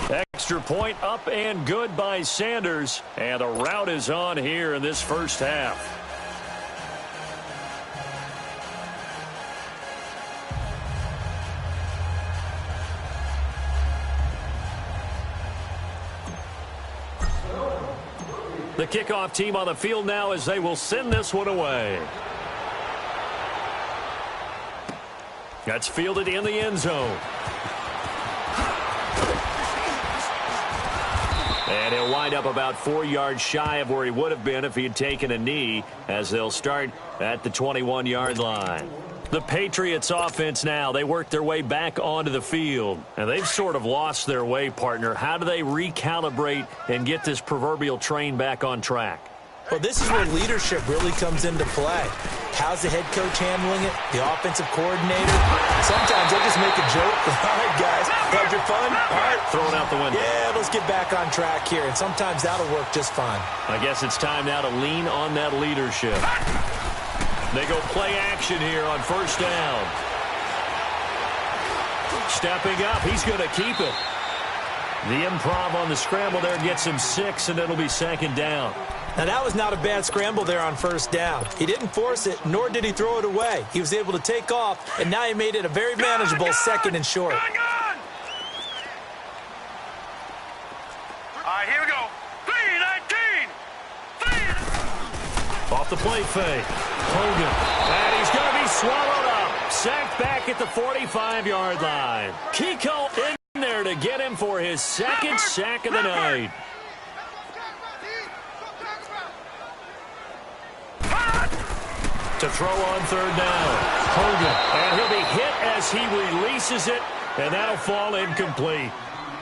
Extra point up and good by Sanders. And a rout is on here in this first half. The kickoff team on the field now as they will send this one away. That's fielded in the end zone. And he'll wind up about 4 yards shy of where he would have been if he had taken a knee, as they'll start at the 21-yard line. The Patriots offense now, they work their way back onto the field. And they've sort of lost their way, partner. How do they recalibrate and get this proverbial train back on track? Well, this is where leadership really comes into play. How's the head coach handling it? The offensive coordinator? Sometimes they just make a joke. All right, guys, had your fun? All right. Throw it out the window. Yeah, let's get back on track here. And sometimes that'll work just fine. I guess it's time now to lean on that leadership. They go play action here on first down. Stepping up, he's going to keep it. The improv on the scramble there gets him 6, and it'll be second down. Now, that was not a bad scramble there on first down. He didn't force it, nor did he throw it away. He was able to take off, and now he made it a very manageable second and short. All right, here we go. 3-19. Off the play fake. Hogan. And he's going to be swallowed up. Sacked back at the 45-yard line. Kiko in there to get him for his second sack of the night. To throw on third down. Hogan. And he'll be hit as he releases it, and that'll fall incomplete.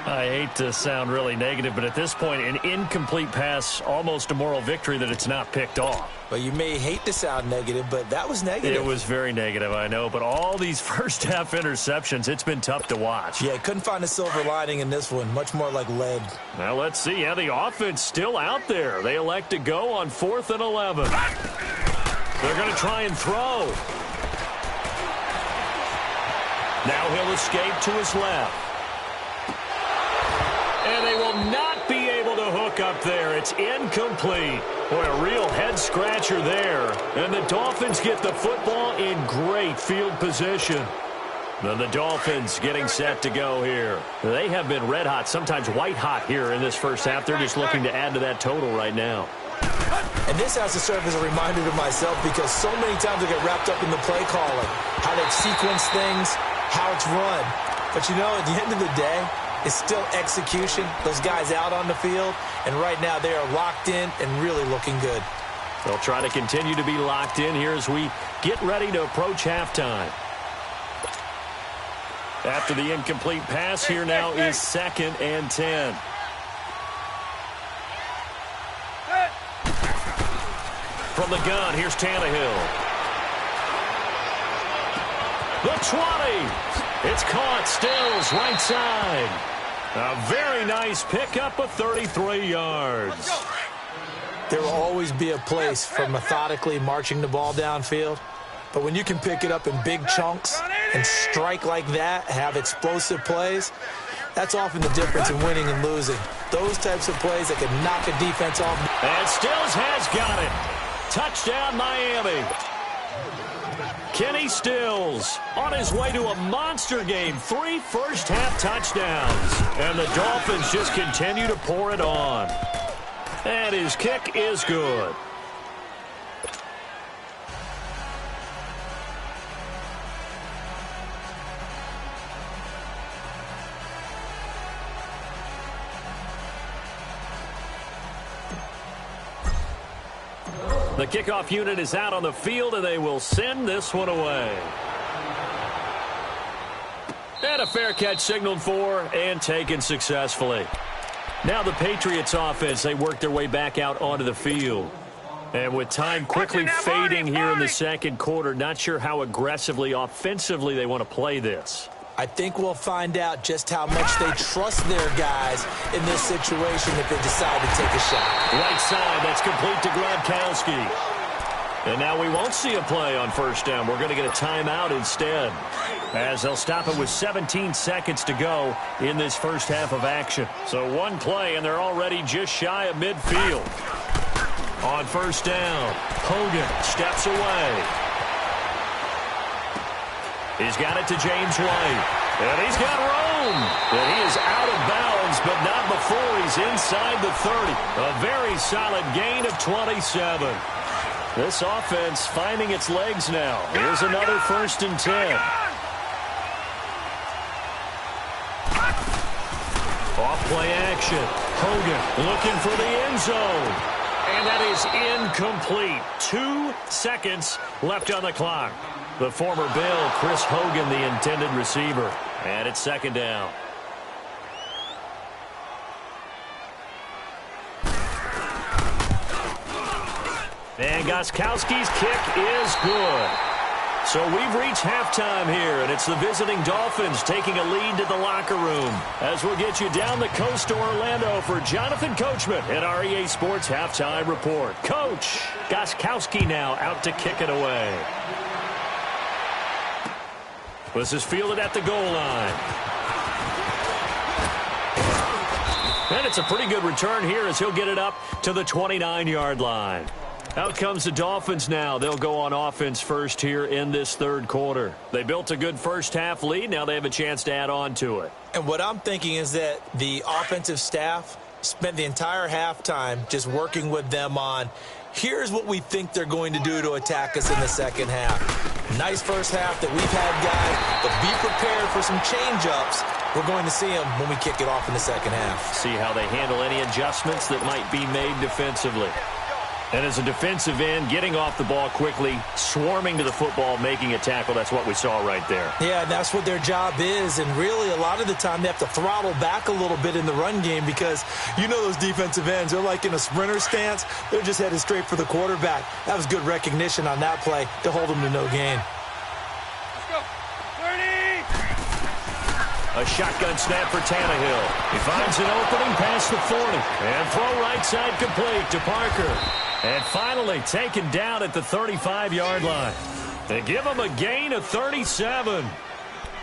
I hate to sound really negative, but at this point, an incomplete pass, almost a moral victory that it's not picked off. Well, you may hate to sound negative, but that was negative. It was very negative, I know, but all these first-half interceptions, it's been tough to watch. Yeah, couldn't find a silver lining in this one. Much more like lead. Now, let's see. Yeah, the offense still out there. They elect to go on 4th and 11. They're going to try and throw. Now he'll escape to his left. And they will not be able to hook up there. It's incomplete. Boy, a real head-scratcher there. And the Dolphins get the football in great field position. Then the Dolphins getting set to go here. They have been red-hot, sometimes white-hot here in this first half. They're just looking to add to that total right now. And this has to serve as a reminder to myself because so many times I get wrapped up in the play calling, how they sequence things, how it's run. But, you know, at the end of the day, it's still execution. Those guys out on the field, and right now they are locked in and really looking good. They'll try to continue to be locked in here as we get ready to approach halftime. After the incomplete pass, here now is 2nd and 10. From the gun, here's Tannehill. The 20. It's caught. Stills right side. A very nice pickup of 33 yards. There will always be a place for methodically marching the ball downfield. But when you can pick it up in big chunks and strike like that, have explosive plays, that's often the difference in winning and losing. Those types of plays that can knock a defense off. And Stills has got it. Touchdown, Miami. Kenny Stills on his way to a monster game. 3 first-half touchdowns. And the Dolphins just continue to pour it on. And his kick is good. The kickoff unit is out on the field, and they will send this one away. And a fair catch signaled for and taken successfully. Now the Patriots offense, they work their way back out onto the field. And with time quickly fading here in the second quarter, not sure how aggressively, offensively they want to play this. I think we'll find out just how much they trust their guys in this situation if they decide to take a shot. Right side, that's complete to Gronkowski. And now we won't see a play on first down. We're going to get a timeout instead, as they'll stop it with 17 seconds to go in this first half of action. So one play, and they're already just shy of midfield. On first down, Hogan steps away. He's got it to James White. And he's got room. And he is out of bounds, but not before he's inside the 30. A very solid gain of 27. This offense finding its legs now. Here's another 1st and 10. Off play action. Hogan looking for the end zone. And that is incomplete. 2 seconds left on the clock. The former Bill, Chris Hogan, the intended receiver. And it's 2nd down. And Gostkowski's kick is good. So we've reached halftime here, and it's the visiting Dolphins taking a lead to the locker room. As we'll get you down the coast to Orlando for Jonathan Coachman at our EA Sports Halftime Report. Coach, Gostkowski now out to kick it away. This is fielded at the goal line. And it's a pretty good return here as he'll get it up to the 29-yard line. Out comes the Dolphins now. They'll go on offense first here in this 3rd quarter. They built a good first half lead. Now they have a chance to add on to it. And what I'm thinking is that the offensive staff spent the entire halftime just working with them on, here's what we think they're going to do to attack us in the second half. Nice first half that we've had, guys, but be prepared for some change-ups. We're going to see them when we kick it off in the second half. See how they handle any adjustments that might be made defensively. And as a defensive end, getting off the ball quickly, swarming to the football, making a tackle, that's what we saw right there. Yeah, that's what their job is. And really, a lot of the time, they have to throttle back a little bit in the run game because you know those defensive ends, they're like in a sprinter stance. They're just headed straight for the quarterback. That was good recognition on that play to hold them to no gain. Let's go. 30. A shotgun snap for Tannehill. He finds an opening past the 40. And throw right side complete to Parker. And finally taken down at the 35-yard line. They give him a gain of 37.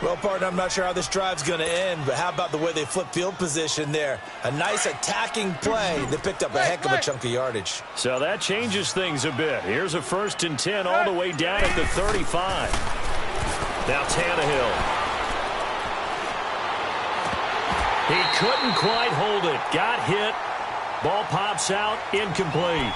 Well, partner, I'm not sure how this drive's going to end, but how about the way they flip field position there? A nice attacking play that picked up a heck of a chunk of yardage. So that changes things a bit. Here's a 1st and 10 all the way down at the 35. Now Tannehill. He couldn't quite hold it. Got hit. Ball pops out. Incomplete.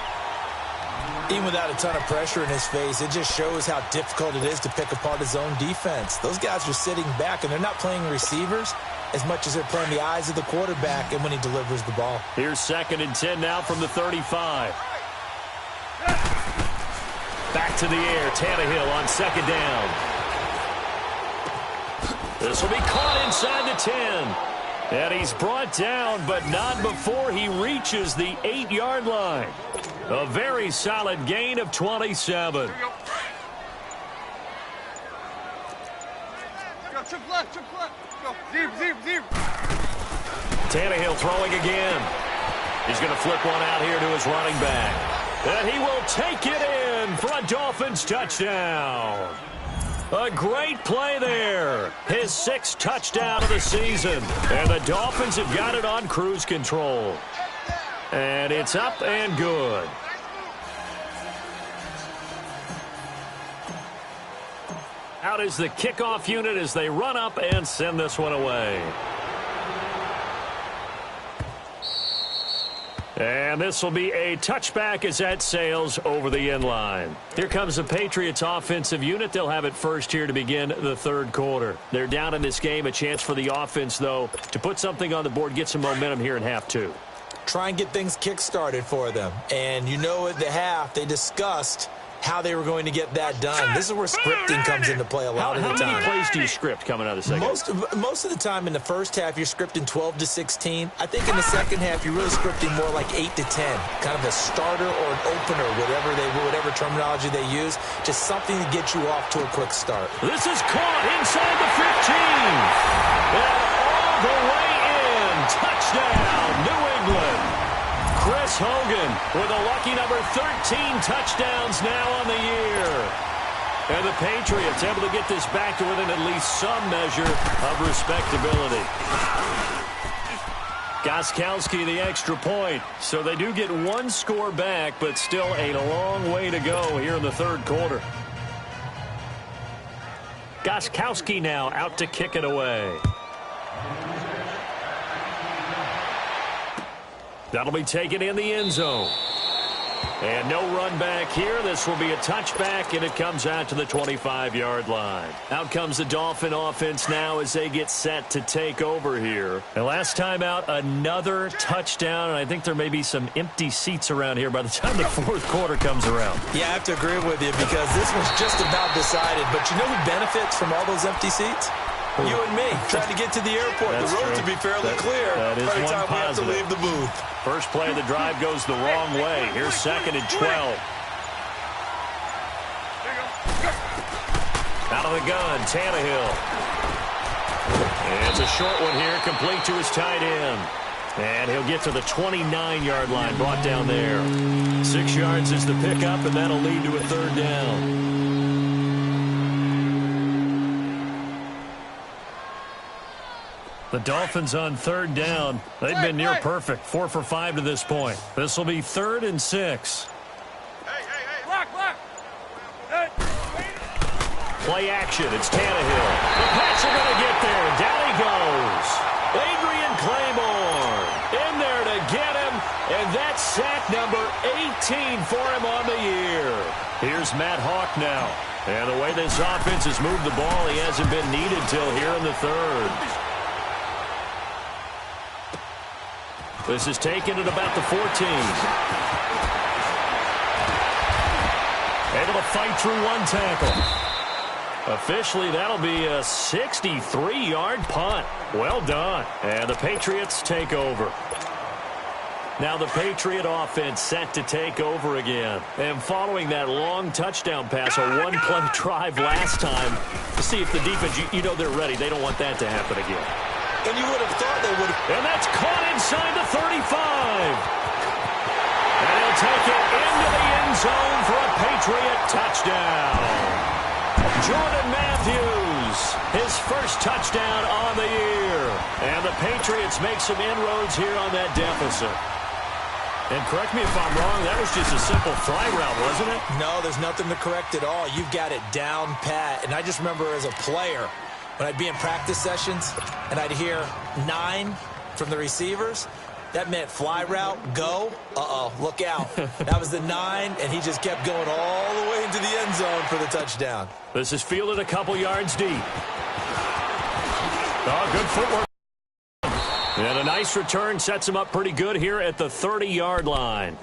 Even without a ton of pressure in his face, it just shows how difficult it is to pick apart his own defense. Those guys are sitting back, and they're not playing receivers as much as they're playing the eyes of the quarterback and when he delivers the ball. Here's 2nd and 10 now from the 35. Back to the air. Tannehill on 2nd down. This will be caught inside the 10. And he's brought down, but not before he reaches the 8-yard line. A very solid gain of 27. Go, chip left. Go, deep. Tannehill throwing again. He's going to flip one out here to his running back. And he will take it in for a Dolphins touchdown. A great play there. His 6th touchdown of the season. And the Dolphins have got it on cruise control. And it's up and good. Out is the kickoff unit as they run up and send this one away. And this will be a touchback as that sails over the end line. Here comes the Patriots offensive unit. They'll have it first here to begin the 3rd quarter. They're down in this game. A chance for the offense, though, to put something on the board, get some momentum here in half 2. Try and get things kick-started for them. And you know at the half, they discussed how they were going to get that done. This is where scripting comes into play a lot of the time. How many plays do you script coming out of the second? Most of the time in the first half, you're scripting 12 to 16. I think in the second half, you're really scripting more like 8 to 10. Kind of a starter or an opener, whatever terminology they use. Just something to get you off to a quick start. This is caught inside the 15. And all the way in. Touchdown, New England. Chris Hogan with a lucky number 13 touchdowns now on the year. And the Patriots able to get this back to within at least some measure of respectability. Gostkowski the extra point. So they do get one score back, but still a long way to go here in the third quarter. Gostkowski now out to kick it away. That'll be taken in the end zone. And no run back here. This will be a touchback, and it comes out to the 25-yard line. Out comes the Dolphin offense now as they get set to take over here. And last time out, another touchdown, and I think there may be some empty seats around here by the time the fourth quarter comes around. Yeah, I have to agree with you because this one's just about decided. But you know who benefits from all those empty seats? You and me, trying to get to the airport. That's the road true. to be fairly clear that is by the one time we have to positive. leave the booth. First play of the drive goes the wrong way. Here's second and 12. Out of the gun, Tannehill. And it's a short one here, complete to his tight end. And he'll get to the 29-yard line, brought down there. 6 yards is the pickup, and that'll lead to a third down. The Dolphins on third down. They've been near perfect. 4 for 5 to this point. This will be 3rd and 6. Block. Play action. It's Tannehill. The Pats are going to get there. Down he goes. Adrian Claymore in there to get him. And that's sack number 18 for him on the year. Here's Matt Hawk now. And the way this offense has moved the ball, he hasn't been needed till here in the third. This is taken at about the 14. Able to fight through one tackle. Officially, that'll be a 63-yard punt. Well done. And the Patriots take over. Now the Patriot offense set to take over again. And following that long touchdown pass, a one-play drive last time, to see if the defense, you know they're ready. They don't want that to happen again. And you would have thought they would have. And that's caught inside the 35. And he'll take it into the end zone for a Patriot touchdown. Jordan Matthews, his first touchdown on the year. And the Patriots make some inroads here on that deficit. And correct me if I'm wrong, that was just a simple fly route, wasn't it? No, there's nothing to correct at all. You've got it down pat. And I just remember as a player, when I'd be in practice sessions and I'd hear 9 from the receivers, that meant fly route, go, look out. That was the 9, and he just kept going all the way into the end zone for the touchdown. This is fielded a couple yards deep. Oh, good footwork. And a nice return sets him up pretty good here at the 30-yard line.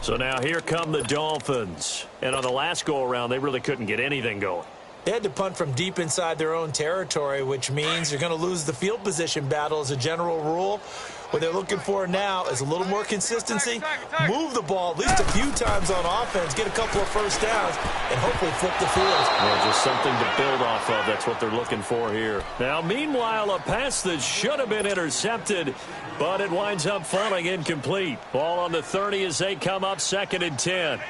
So now here come the Dolphins. And on the last go-around, they really couldn't get anything going. They had to punt from deep inside their own territory, which means you're going to lose the field position battle as a general rule. What they're looking for now is a little more consistency, move the ball at least a few times on offense, get a couple of first downs, and hopefully flip the field. Well, just something to build off of. That's what they're looking for here. Now, meanwhile, a pass that should have been intercepted, but it winds up falling incomplete. Ball on the 30 as they come up 2nd and 10.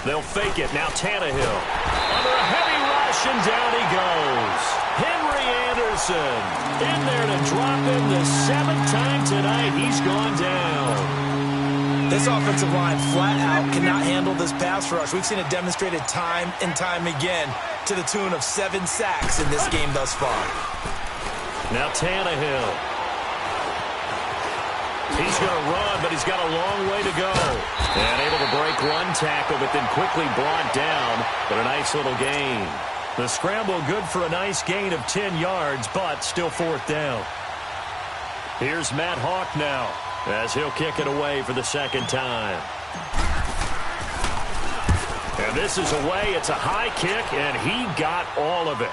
They'll fake it. Now Tannehill. Under a heavy rush, and down he goes. Henry Anderson in there to drop him the 7th time tonight. He's gone down. This offensive line flat out cannot handle this pass rush. We've seen it demonstrated time and time again to the tune of 7 sacks in this game thus far. Now Tannehill. He's going to run, but he's got a long way to go. And able to break one tackle, but then quickly brought down. But a nice little gain. The scramble good for a nice gain of 10 yards, but still 4th down. Here's Matt Hawk now, as he'll kick it away for the 2nd time. And this is away. It's a high kick, and he got all of it.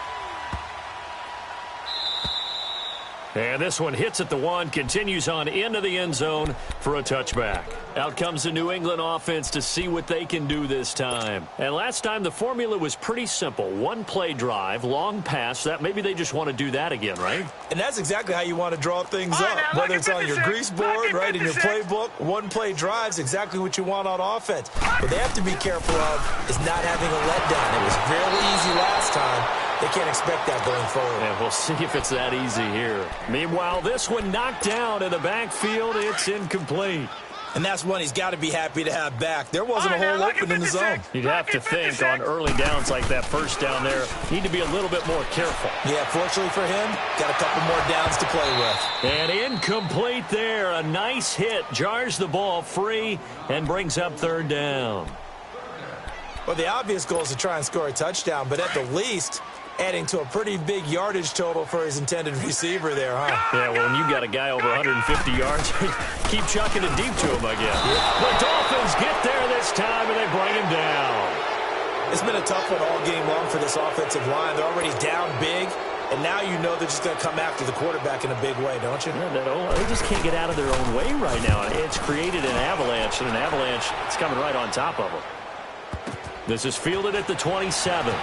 And this one hits at the 1, continues on into the end zone for a touchback. Out comes the New England offense to see what they can do this time. And last time the formula was pretty simple. One play drive, long pass. That maybe they just want to do that again, right? And that's exactly how you want to draw things up. Whether it's on your grease board, right, in your playbook, one play drive's exactly what you want on offense. What they have to be careful of is not having a letdown. It was fairly easy last time. They can't expect that going forward. And we'll see if it's that easy here. Meanwhile, this one knocked down in the backfield. It's incomplete. And that's one he's got to be happy to have back. There wasn't a hole open in the zone. You'd have to think on early downs like that first down there, need to be a little bit more careful. Yeah, fortunately for him, got a couple more downs to play with. And incomplete there. A nice hit. Jars the ball free and brings up third down. Well, the obvious goal is to try and score a touchdown, but at the least, adding to a pretty big yardage total for his intended receiver there, huh? Yeah, well, when you got a guy over 150 yards, keep chucking it deep to him, I guess. Yeah. The Dolphins get there this time, and they bring him down. It's been a tough one all game long for this offensive line. They're already down big, and now you know they're just going to come after the quarterback in a big way, don't you? Yeah, they just can't get out of their own way right now. It's created an avalanche, and an avalanche is coming right on top of them. This is fielded at the 27.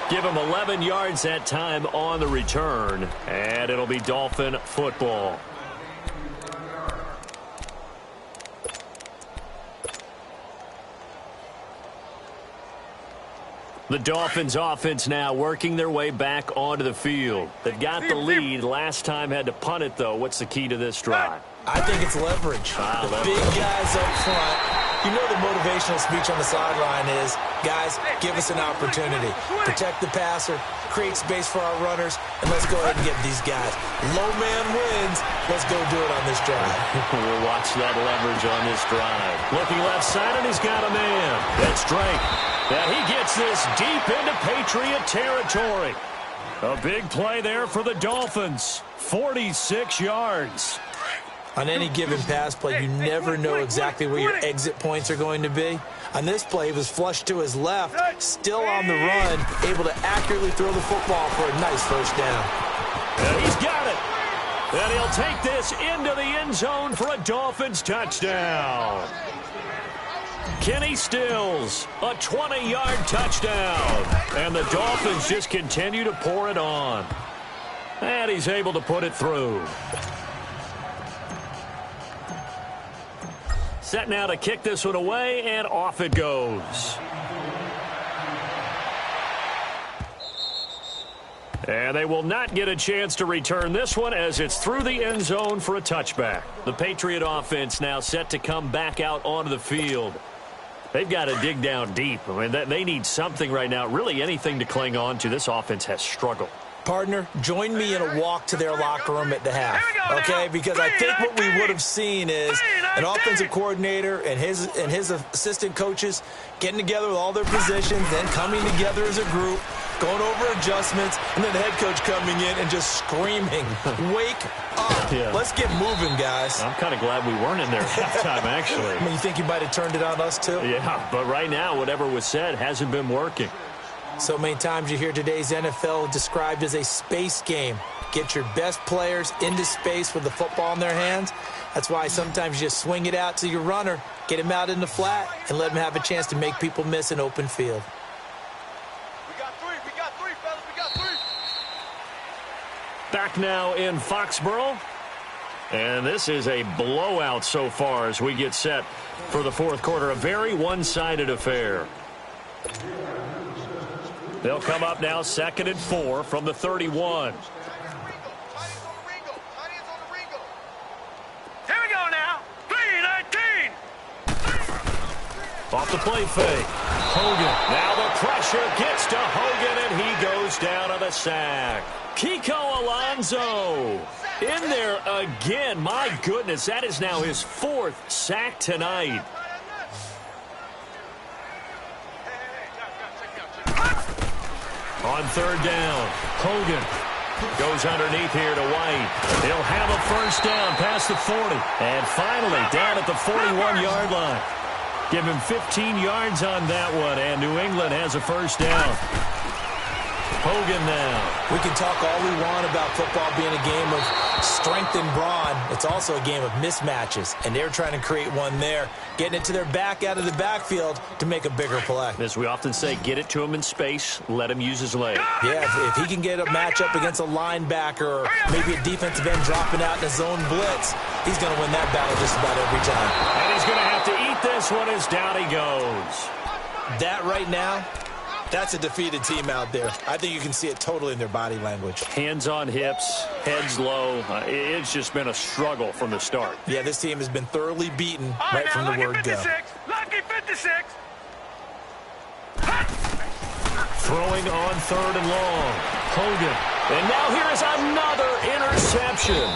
Give him 11 yards that time on the return, and it'll be Dolphin football. The Dolphins offense now working their way back onto the field. They've got the lead. Last time had to punt it, though. What's the key to this drive? I think it's leverage. Big guys up front. You know the motivational speech on the sideline is, guys, give us an opportunity. Protect the passer, create space for our runners, and let's go ahead and get these guys. Low man wins. Let's go do it on this drive. We'll watch that leverage on this drive. Looking left side, and he's got a man. That's Drake. And he gets this deep into Patriot territory. A big play there for the Dolphins. 46 yards. On any given pass play, you never know exactly where your exit points are going to be. On this play, he was flushed to his left, still on the run, able to accurately throw the football for a nice first down. And he's got it. And he'll take this into the end zone for a Dolphins touchdown. Kenny Stills, a 20-yard touchdown. And the Dolphins just continue to pour it on. And he's able to put it through. Set now to kick this one away, and off it goes. And they will not get a chance to return this one as it's through the end zone for a touchback. The Patriot offense now set to come back out onto the field. They've got to dig down deep. I mean, they need something right now, really anything to cling on to. This offense has struggled. Partner, join me in a walk to their locker room at the half, okay? Because I think what we would have seen is an offensive coordinator and his assistant coaches getting together with all their positions, then coming together as a group, going over adjustments, and then the head coach coming in and just screaming, wake up. Yeah. Let's get moving, guys. I'm kind of glad we weren't in there at halftime, actually. I mean, you think you might have turned it on us, too? Yeah, but right now, whatever was said hasn't been working. So many times you hear today's NFL described as a space game. Get your best players into space with the football in their hands. That's why sometimes you just swing it out to your runner, get him out in the flat, and let him have a chance to make people miss an open field. We got three, fellas, we got three. Back now in Foxborough. And this is a blowout so far as we get set for the fourth quarter. A very one-sided affair. They'll come up now 2nd and 4 from the 31. Here we go now. 3-19. Off the play fake. Hogan. Now the pressure gets to Hogan, and he goes down on the sack. Kiko Alonso in there again. My goodness, that is now his 4th sack tonight. On 3rd down, Hogan goes underneath here to White. He'll have a first down past the 40. And finally down at the 41-yard line. Give him 15 yards on that one, and New England has a first down. Hogan now. We can talk all we want about football being a game of strength and brawn. It's also a game of mismatches, and they're trying to create one there, getting it to their back out of the backfield to make a bigger play. As we often say, get it to him in space, let him use his leg. Yeah, if he can get a matchup against a linebacker or maybe a defensive end dropping out in a zone blitz, he's going to win that battle just about every time. And he's going to have to eat this one as down he goes. That right now, that's a defeated team out there. I think you can see it totally in their body language. Hands on hips, heads low. It's just been a struggle from the start. Yeah, this team has been thoroughly beaten right from the word go. Lucky 56. Throwing on 3rd and long. Hogan. And now here is another interception.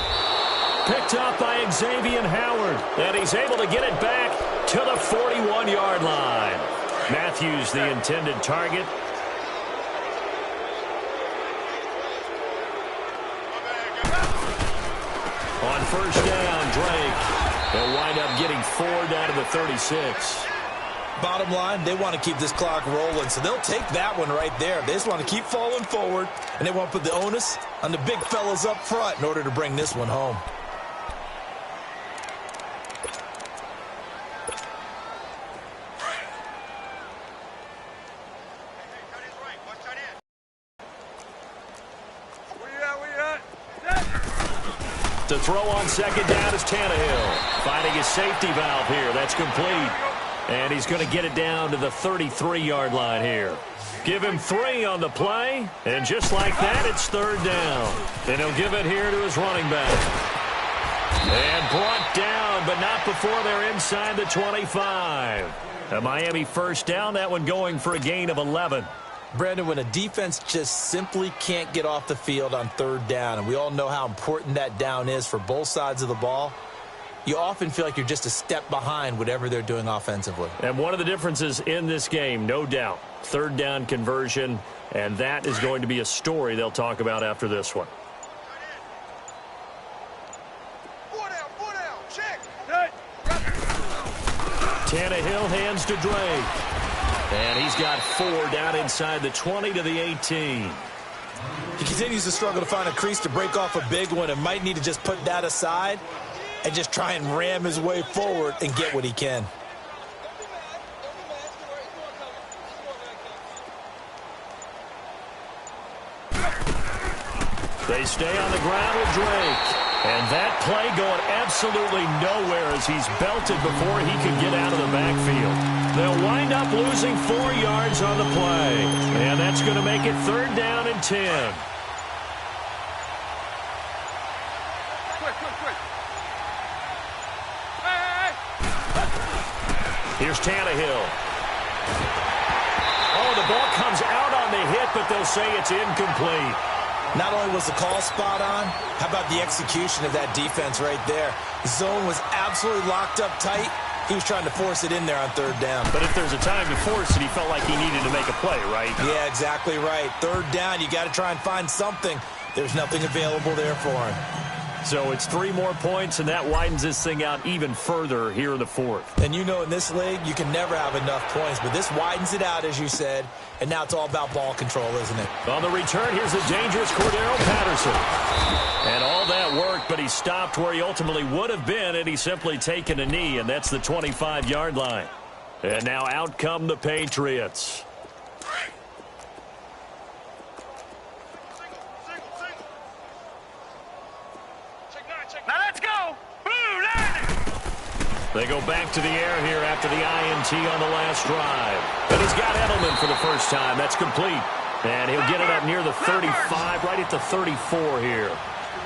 Picked up by Xavier Howard. And he's able to get it back to the 41-yard line. Matthews, the intended target. On 1st down, Drake. They'll wind up getting 4 down to the 36. Bottom line, they want to keep this clock rolling, so they'll take that one right there. They just want to keep falling forward, and they want to put the onus on the big fellas up front in order to bring this one home. To throw on 2nd down is Tannehill. Finding his safety valve here. That's complete. And he's going to get it down to the 33-yard line here. Give him 3 on the play. And just like that, it's 3rd down. Then he'll give it here to his running back. And brought down, but not before they're inside the 25. A Miami 1st down. That one going for a gain of 11. Brandon, when a defense just simply can't get off the field on 3rd down, and we all know how important that down is for both sides of the ball, you often feel like you're just a step behind whatever they're doing offensively. And one of the differences in this game, no doubt, 3rd down conversion, and that is going to be a story they'll talk about after this one. Tannehill hands to Drake. And he's got 4 down inside the 20 to the 18. He continues to struggle to find a crease to break off a big one and might need to just put that aside and just try and ram his way forward and get what he can. They stay on the ground with Drake. And that play going absolutely nowhere as he's belted before he could get out of the backfield. They'll wind up losing 4 yards on the play. And that's going to make it 3rd down and 10. Quick. Hey. Here's Tannehill. Oh, the ball comes out on the hit, but they'll say it's incomplete. Not only was the call spot on, how about the execution of that defense right there? The zone was absolutely locked up tight. He was trying to force it in there on 3rd down. But if there's a time to force it, he felt like he needed to make a play, right? Yeah, exactly right. 3rd down, you got to try and find something. There's nothing available there for him. So it's 3 more points, and that widens this thing out even further here in the 4th. And you know in this league, you can never have enough points, but this widens it out, as you said, and now it's all about ball control, isn't it? On the return, here's the dangerous Cordero Patterson. And all that worked, but he stopped where he ultimately would have been, and he's simply taken a knee, and that's the 25-yard line. And now out come the Patriots. Now let's go. Boom, landing. They go back to the air here after the INT on the last drive. And he's got Edelman for the first time. That's complete. And he'll get it up near the 35, right at the 34 here.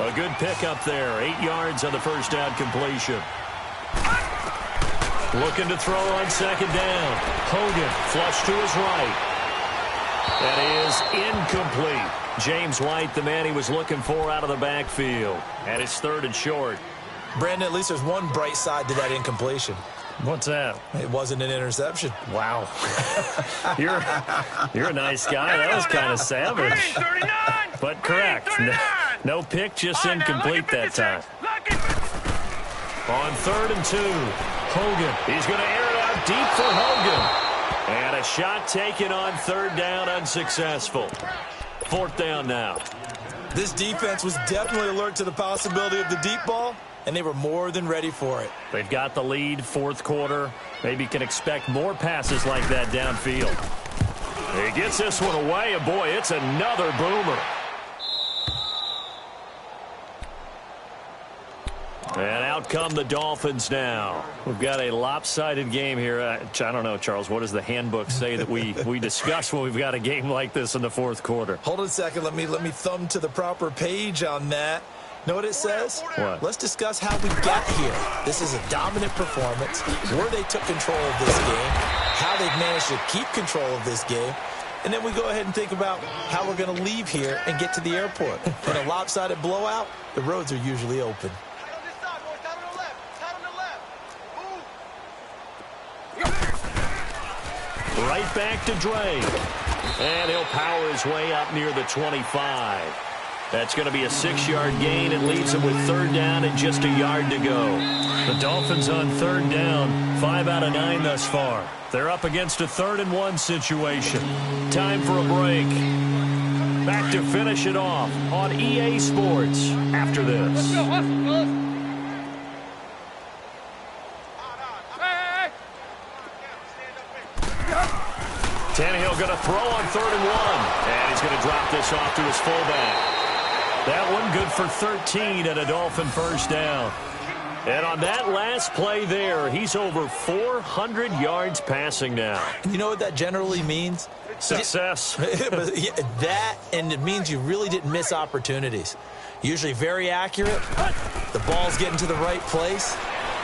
A good pickup there. 8 yards on the 1st down completion. Looking to throw on 2nd down. Hogan flush to his right. That is incomplete. James White, the man he was looking for out of the backfield. And it's 3rd and short. Brandon, at least there's one bright side to that incompletion. What's that? It wasn't an interception. Wow. You're a nice guy. That was kind of savage. But correct. No pick, just incomplete that time. On 3rd and 2, Hogan. He's going to air it out deep for Hogan. And a shot taken on 3rd down, unsuccessful. 4th down now. This defense was definitely alert to the possibility of the deep ball, and they were more than ready for it. They've got the lead, 4th quarter. Maybe can expect more passes like that downfield. He gets this one away, and boy, it's another boomer. And out come the Dolphins now. We've got a lopsided game here. I don't know, Charles, what does the handbook say that we discuss when we've got a game like this in the 4th quarter? Hold on a second. Let me thumb to the proper page on that. Know what it says? What? Let's discuss how we got here. This is a dominant performance, where they took control of this game, how they've managed to keep control of this game, and then we go ahead and think about how we're going to leave here and get to the airport. In a lopsided blowout, the roads are usually open. Right back to Drake. And he'll power his way up near the 25. That's going to be a 6-yard gain. It leaves him with 3rd down and just a yard to go. The Dolphins on 3rd down, 5 out of 9 thus far. They're up against a 3rd and 1 situation. Time for a break. Back to finish it off on EA Sports after this. Let's go. Tannehill going to throw on 3rd and 1. And he's going to drop this off to his fullback. That one good for 13 and a Dolphin 1st down. And on that last play there, he's over 400 yards passing now. You know what that generally means? Success. That, and it means you really didn't miss opportunities. Usually very accurate. The ball's getting to the right place.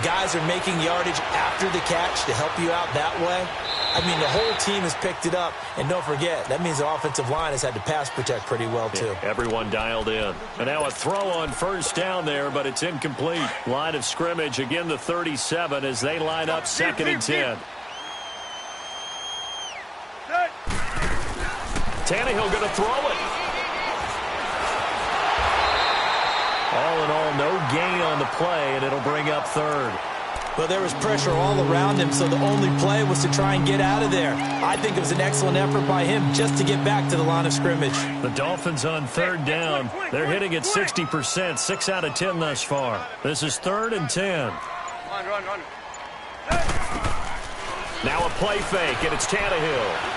Guys are making yardage after the catch to help you out that way. I mean, the whole team has picked it up. And don't forget, that means the offensive line has had to pass protect pretty well, too. Yeah, everyone dialed in. And now a throw on 1st down there, but it's incomplete. Line of scrimmage, again the 37 as they line up 2nd and 10. Tannehill going to throw it. All in all, no gain on the play, and it'll bring up 3rd. Well, there was pressure all around him, so the only play was to try and get out of there. I think it was an excellent effort by him just to get back to the line of scrimmage. The Dolphins on 3rd down. They're hitting at 60%, 6 out of 10 thus far. This is 3rd and 10. Run. Now a play fake, and it's Tannehill.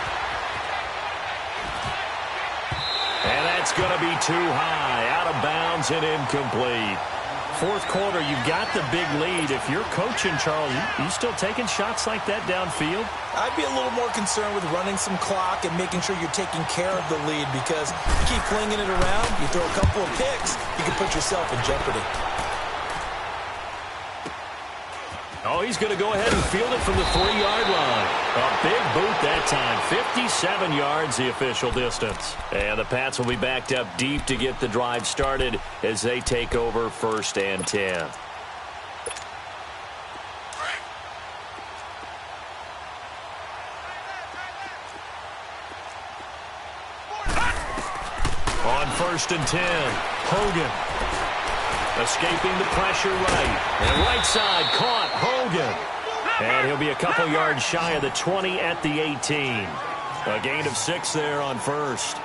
And that's going to be too high, out of bounds and incomplete. 4th quarter, you've got the big lead. If you're coaching, Charles, you still taking shots like that downfield? I'd be a little more concerned with running some clock and making sure you're taking care of the lead, because you keep flinging it around, you throw a couple of picks, you can put yourself in jeopardy. Oh, he's going to go ahead and field it from the 3-yard line. A big boot that time. 57 yards, the official distance. And the Pats will be backed up deep to get the drive started as they take over 1st and 10. On 1st and 10, Hogan. Escaping the pressure right. And right side caught Hogan. And he'll be a couple yards shy of the 20 at the 18. A gain of 6 there on 1st.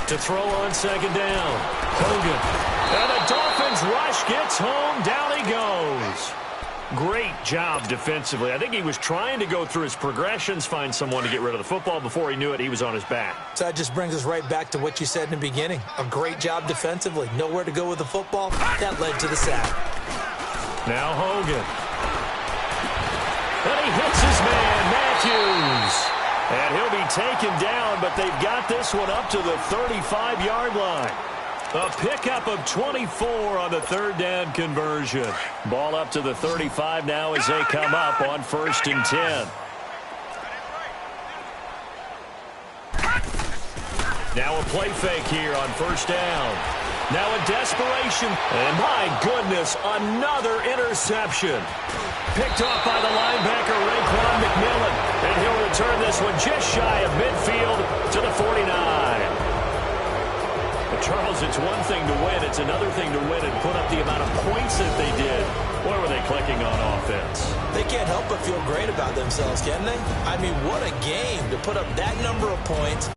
To throw on 2nd down. Hogan. And the Dolphins rush gets home. Down he goes. Great job defensively. I think he was trying to go through his progressions, find someone to get rid of the football. Before he knew it, he was on his back. So that just brings us right back to what you said in the beginning. A great job defensively. Nowhere to go with the football. That led to the sack. Now Hogan. And he hits his man, Matthews. And he'll be taken down, but they've got this one up to the 35-yard line. A pickup of 24 on the 3rd down conversion. Ball up to the 35 now as they come up on 1st and 10. Now a play fake here on 1st down. Now a desperation. And my goodness, another interception. Picked off by the linebacker, Raekwon McMillan. And he'll return this one just shy of midfield to the 49. Charles, it's one thing to win. It's another thing to win and put up the amount of points that they did. What were they clicking on offense? They can't help but feel great about themselves, can they? I mean, what a game to put up that number of points